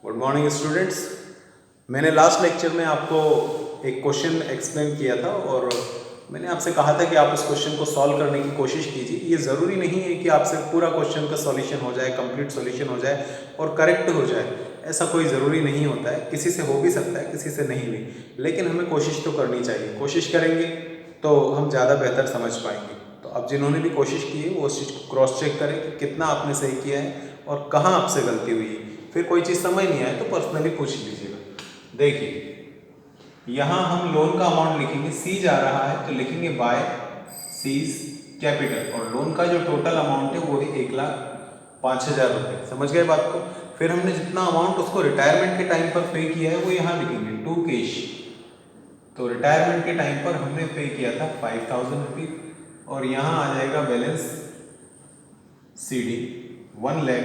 Good morning students. मैंने last lecture में आपको एक क्वेश्चन एक्सप्लेन किया था और मैंने आपसे कहा था कि आप उस क्वेश्चन को सॉल्व करने की कोशिश कीजिए। ये ज़रूरी नहीं है कि आपसे पूरा क्वेश्चन का सॉल्यूशन हो जाए, कंप्लीट सॉल्यूशन हो जाए और करेक्ट हो जाए। ऐसा कोई ज़रूरी नहीं होता है। किसी से हो भी सकता है, किसी से नहीं भी, लेकिन हमें कोशिश तो करनी चाहिए। कोशिश करेंगे तो हम ज़्यादा बेहतर समझ पाएंगे। तो अब जिन्होंने भी कोशिश की है वो उस चीज़ को क्रॉस चेक करें कि कितना आपने सही किया है और कहाँ आपसे गलती हुई है। फिर कोई चीज़ समझ नहीं आए तो पर्सनली पूछ लीजिएगा। देखिए, यहाँ हम लोन का अमाउंट लिखेंगे, सी जा रहा है तो लिखेंगे बाय सीज कैपिटल, और लोन का जो टोटल अमाउंट है वो है 1,05,000 रुपये। समझ गए बात को। फिर हमने जितना अमाउंट उसको रिटायरमेंट के टाइम पर पे किया है वो यहाँ लिखेंगे टू कैश। तो रिटायरमेंट के टाइम पर हमने पे किया था 5,000 रुपीज, और यहाँ आ जाएगा बैलेंस CD 1,00,000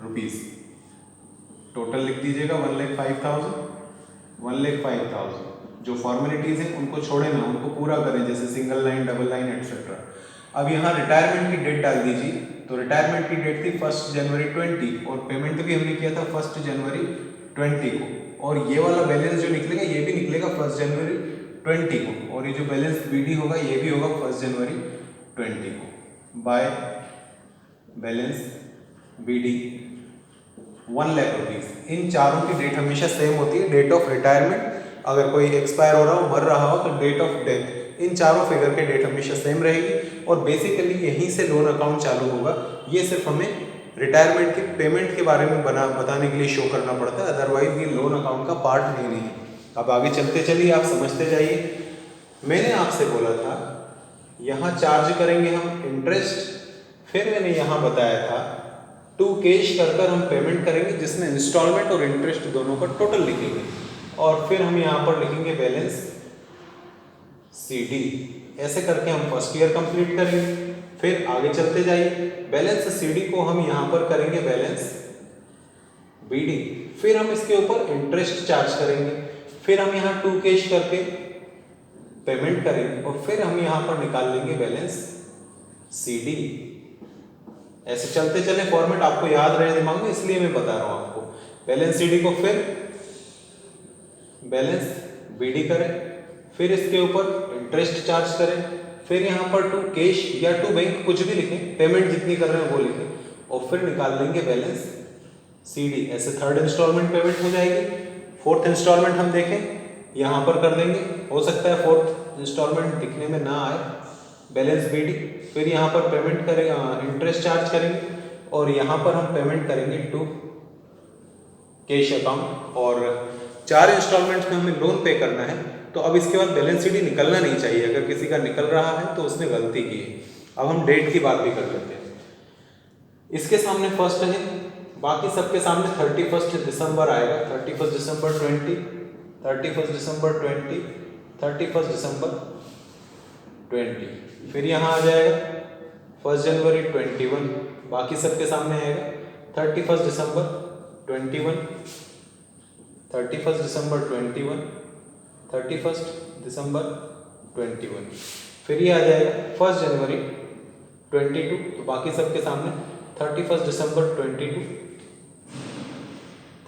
रुपीज। टोटल लिख दीजिएगा 1,05,000। 1,05,000 जो फॉर्मेलिटीज हैं उनको छोड़े ना, उनको पूरा करें, जैसे single line, double line, etcetera. अब यहाँ रिटायरमेंट की डेट डाल दीजिए। तो रिटायरमेंट की डेट थी 1 जनवरी 20 और पेमेंट भी हमने किया था 1 जनवरी 20 को। और ये वाला बैलेंस जो निकलेगा ये भी निकलेगा 1 जनवरी 20 को, और ये जो बैलेंस BD होगा ये भी होगा 1 जनवरी 20 को। By balance BD 1,00,000 rupees. इन चारों की डेट हमेशा सेम होती है। डेट ऑफ रिटायरमेंट, अगर कोई एक्सपायर हो रहा हो, मर रहा हो, तो डेट ऑफ डेथ, इन चारों फिगर के डेट हमेशा सेम रहेगी। और बेसिकली यहीं से लोन अकाउंट चालू होगा। ये सिर्फ हमें रिटायरमेंट की पेमेंट के बारे में बताने के लिए शो करना पड़ता है, अदरवाइज ये लोन अकाउंट का पार्ट नहीं है। अब आगे चलते चलिए, आप समझते जाइए। मैंने आपसे बोला था यहाँ चार्ज करेंगे हम इंटरेस्ट, फिर मैंने यहाँ बताया था टू कैश कर हम पेमेंट करेंगे, जिसमें इंस्टॉलमेंट और इंटरेस्ट दोनों का टोटल लिखेंगे, और फिर हम यहाँ पर लिखेंगे बैलेंस CD। ऐसे करके हम फर्स्ट ईयर कंप्लीट करेंगे। फिर आगे चलते जाइए, बैलेंस CD को हम यहाँ पर करेंगे बैलेंस BD। फिर हम इसके ऊपर इंटरेस्ट चार्ज करेंगे। फिर हम यहाँ टू कैश करके पेमेंट करेंगे, और फिर हम यहाँ पर निकाल लेंगे बैलेंस CD। ऐसे चलते चले, फॉर्मेट आपको याद रहे दिमाग में, इसलिए मैं बता रहा हूं आपको। बैलेंस CD को फिर बैलेंस BD करें, फिर इसके ऊपर इंटरेस्ट चार्ज करें, फिर यहाँ पर टू कैश या टू बैंक कुछ भी लिखें, पेमेंट जितनी कर रहे हैं वो लिखें, और फिर निकाल लेंगे बैलेंस CD। ऐसे थर्ड इंस्टॉलमेंट पेमेंट हो जाएगी। फोर्थ इंस्टॉलमेंट हम देखें यहाँ पर कर देंगे, हो सकता है फोर्थ इंस्टॉलमेंट दिखने में ना आए, बैलेंस BD। फिर यहाँ पर पेमेंट करेंगे, इंटरेस्ट चार्ज करेंगे, और यहाँ पर हम पेमेंट करेंगे टू कैश अकाउंट। और 4 इंस्टॉलमेंट्स में हमें लोन पे करना है। तो अब इसके बाद बैलेंस CD निकलना नहीं चाहिए। अगर किसी का निकल रहा है तो उसने गलती की है। अब हम डेट की बात भी कर लेते हैं। इसके सामने फर्स्ट है, बाकी सबके सामने 31 दिसंबर आएगा। 31 दिसंबर 20, 31 दिसंबर 20, 31 दिसंबर 20। फिर यहाँ आ जाएगा 1 जनवरी 21, बाकी सबके सामने आएगा 31 दिसंबर 21, 31 दिसंबर 21, 31 दिसंबर 21। फिर ये आ जाएगा 1 जनवरी 22, तो बाकी सबके सामने 31 दिसंबर 22,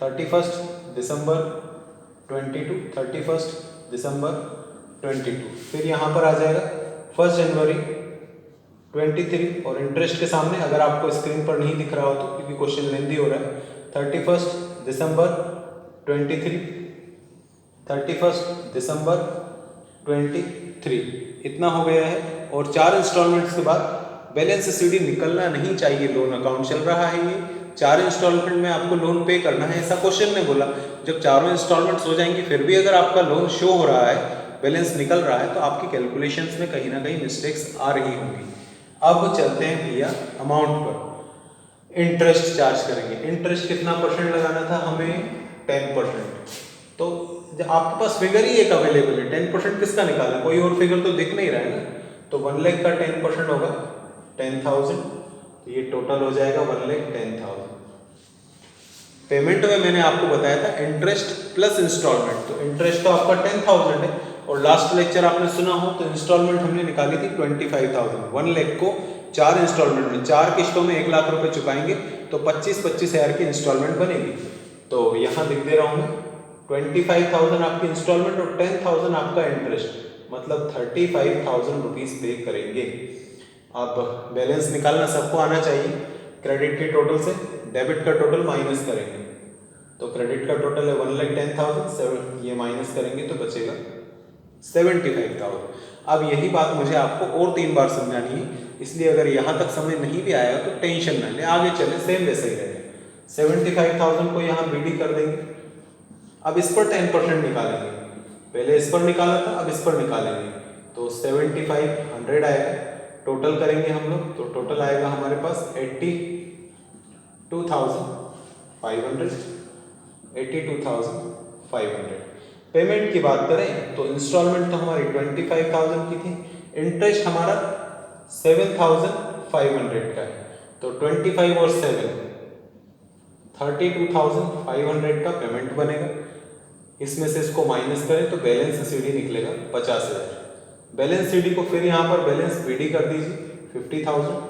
31 दिसंबर 22, 31 दिसंबर 22। फिर यहाँ पर आ जाएगा 1 जनवरी 23, और इंटरेस्ट के सामने, अगर आपको स्क्रीन पर नहीं दिख रहा हो तो, क्योंकि क्वेश्चन लेंदी हो रहा है, 31 दिसंबर 23, 31 दिसंबर 23। इतना हो गया है। और 4 इंस्टॉलमेंट्स के बाद बैलेंस CD निकलना नहीं चाहिए। लोन अकाउंट चल रहा है, ये 4 इंस्टॉलमेंट में आपको लोन पे करना है, ऐसा क्वेश्चन ने बोला। जब चारों इंस्टॉलमेंट्स हो जाएंगी फिर भी अगर आपका लोन शो हो रहा है, बैलेंस निकल रहा है, तो आपकी कैलकुलेशंस में कहीं ना कहीं मिस्टेक्स आ रही होंगी। अब चलते हैं भैया अमाउंट पर। इंटरेस्ट चार्ज करेंगे। इंटरेस्ट कितना परसेंट लगाना था हमें? 10%। तो जब आपके पास फिगर ही एक अवेलेबल है, 10% किसका निकालना, कोई और फिगर तो दिख नहीं रहा है ना। तो 1,00,000 का 10% होगा 10,000, तो ये टोटल हो जाएगा 1,10,000। पेमेंट में मैंने आपको बताया था इंटरेस्ट प्लस इंस्टॉलमेंट, तो इंटरेस्ट तो आपका 10,000 है, और लास्ट लेक्चर आपने सुना हो तो इंस्टॉलमेंट हमने निकाली थी 25,000। 1,00,000 को 4 इंस्टॉलमेंट में, 4 किश्तों में 1,00,000 रुपए चुकाएंगे तो 25,000 की इंस्टॉलमेंट बनेगी। तो यहाँ लिख दे रहा हूँ मैं 25,000 आपकी इंस्टॉलमेंट और 10,000 आपका इंटरेस्ट, मतलब 35,000 रुपीज़ पे करेंगे। अब बैलेंस निकालना सबको आना चाहिए। क्रेडिट के टोटल से डेबिट का टोटल माइनस करेंगे, तो क्रेडिट का टोटल है 1,10,000, ये माइनस करेंगे तो बचेगा 75,000। अब यही बात मुझे आपको और 3 बार समझानी है, इसलिए अगर यहाँ तक समझ नहीं भी आएगा तो टेंशन ना ले, आगे चले सेम वैसे ही रहेगा। 75,000 को यहाँ बीडी कर देंगे। अब इस पर 10% निकालेंगे, पहले इस पर निकाला था, अब इस पर निकालेंगे, तो 75,100 आएगा। टोटल करेंगे हम लोग तो टोटल आएगा हमारे पास 82,500। पेमेंट की बात करें तो इंस्टॉलमेंट तो हमारी 25,000 की थी, इंटरेस्ट हमारा 7,500 का है, तो 25 और 7 32,500 का पेमेंट बनेगा। इसमें से इसको माइनस करें तो बैलेंस सीडी निकलेगा 50,000। बैलेंस सीडी को फिर यहाँ पर बैलेंस बीडी कर दीजिए 50,000।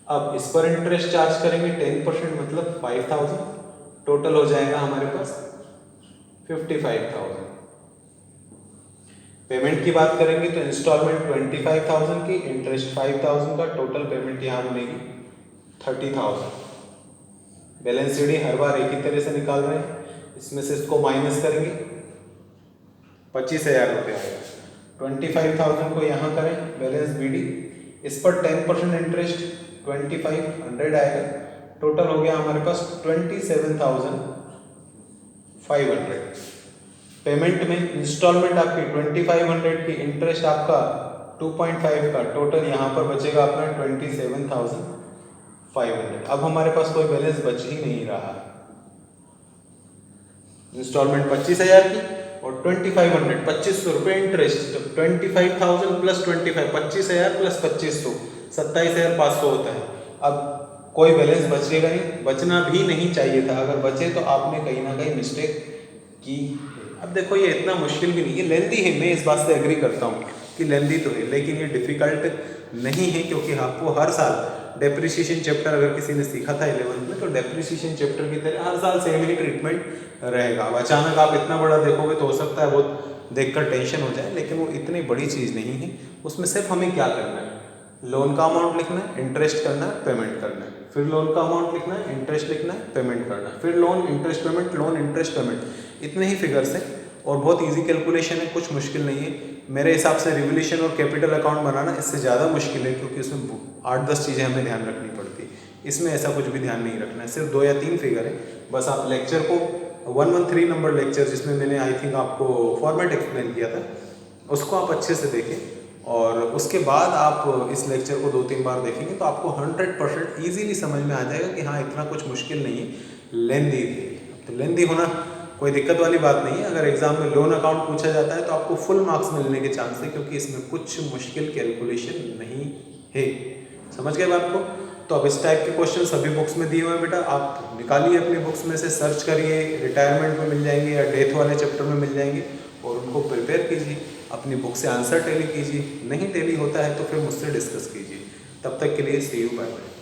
अब इस पर इंटरेस्ट चार्ज करेंगे 10%, मतलब 5,000। टोटल हो जाएगा हमारे पास 55,000। पेमेंट की बात करेंगे तो इंस्टॉलमेंट 25,000 की, इंटरेस्ट 5,000 का, टोटल पेमेंट यहाँ बनेगी 30,000। बैलेंस सीडी हर बार एक ही तरह से निकाल रहे हैं, इसमें से इसको माइनस करेंगे 25,000 रुपये आएगा। 25,000 को यहाँ करें बैलेंस बीडी, इस पर 10% इंटरेस्ट 2,500 आएगा। टोटल हो गया हमारे पास 27,500। पेमेंट में इंस्टॉलमेंट आपकी 2,500 की, इंटरेस्ट आपका 2.5 का, टोटल यहाँ पर बचेगा अपना 27,500। अब हमारे पास कोई बैलेंस बच ही नहीं रहा। इंस्टॉलमेंट 25,000 की और 2,500, 2,500 रुपये इंटरेस्ट, तो 25,000 प्लस 25, 25,000 प्लस 2,500, 27,500 होता है। अब कोई बैलेंस बचेगा नहीं, बचना भी नहीं चाहिए था, अगर बचे तो आपने कहीं ना कहीं मिस्टेक की। अब देखो ये इतना मुश्किल भी नहीं है, लेंदी है, मैं इस बात से एग्री करता हूँ कि लेंदी तो है, लेकिन ये डिफ़िकल्ट नहीं है, क्योंकि आपको हर साल डेप्रिसिएशन चैप्टर अगर किसी ने सीखा था 11th में, तो डेप्रिसिएशन चैप्टर की तरह हर साल सेम ही ट्रीटमेंट रहेगा। अब अचानक आप इतना बड़ा देखोगे तो हो सकता है बहुत देखकर टेंशन हो जाए, लेकिन वो इतनी बड़ी चीज़ नहीं है। उसमें सिर्फ हमें क्या करना है, लोन का अमाउंट लिखना है, इंटरेस्ट करना है, पेमेंट करना है, फिर लोन का अमाउंट लिखना है, इंटरेस्ट लिखना है, पेमेंट करना है, फिर loan interest payment, loan interest payment, इतने ही फिगर्स हैं और बहुत इजी कैलकुलेशन है, कुछ मुश्किल नहीं है। मेरे हिसाब से रिवोल्यूशन और कैपिटल अकाउंट बनाना इससे ज़्यादा मुश्किल है, क्योंकि उसमें 8-10 चीज़ें हमें ध्यान रखनी पड़ती है। इसमें ऐसा कुछ भी ध्यान नहीं रखना है, सिर्फ 2 या 3 फिगर है। बस आप लेक्चर को 113 नंबर लेक्चर, जिसमें मैंने आई थिंक आपको फॉर्मेट एक्सप्लेन किया था, उसको आप अच्छे से देखें और उसके बाद आप इस लेक्चर को 2-3 बार देखेंगे तो आपको 100% ईजीली समझ में आ जाएगा कि हाँ इतना कुछ मुश्किल नहीं है, लेंदी थी। तो लेंदी होना कोई दिक्कत वाली बात नहीं है। अगर एग्जाम में लोन अकाउंट पूछा जाता है तो आपको फुल मार्क्स मिलने के चांस है, क्योंकि इसमें कुछ मुश्किल कैलकुलेशन नहीं है। समझ गए बात को? तो अब इस टाइप के क्वेश्चन सभी बुक्स में दिए हुए हैं बेटा, आप निकालिए अपनी बुक्स में से, सर्च करिए, रिटायरमेंट में मिल जाएंगे या डेथ वाले चैप्टर में मिल जाएंगे, और उनको प्रिपेयर कीजिए, अपनी बुक से आंसर टैली कीजिए। नहीं टैली होता है तो फिर मुझसे डिस्कस कीजिए। तब तक के लिए सी यू, बाय बाय।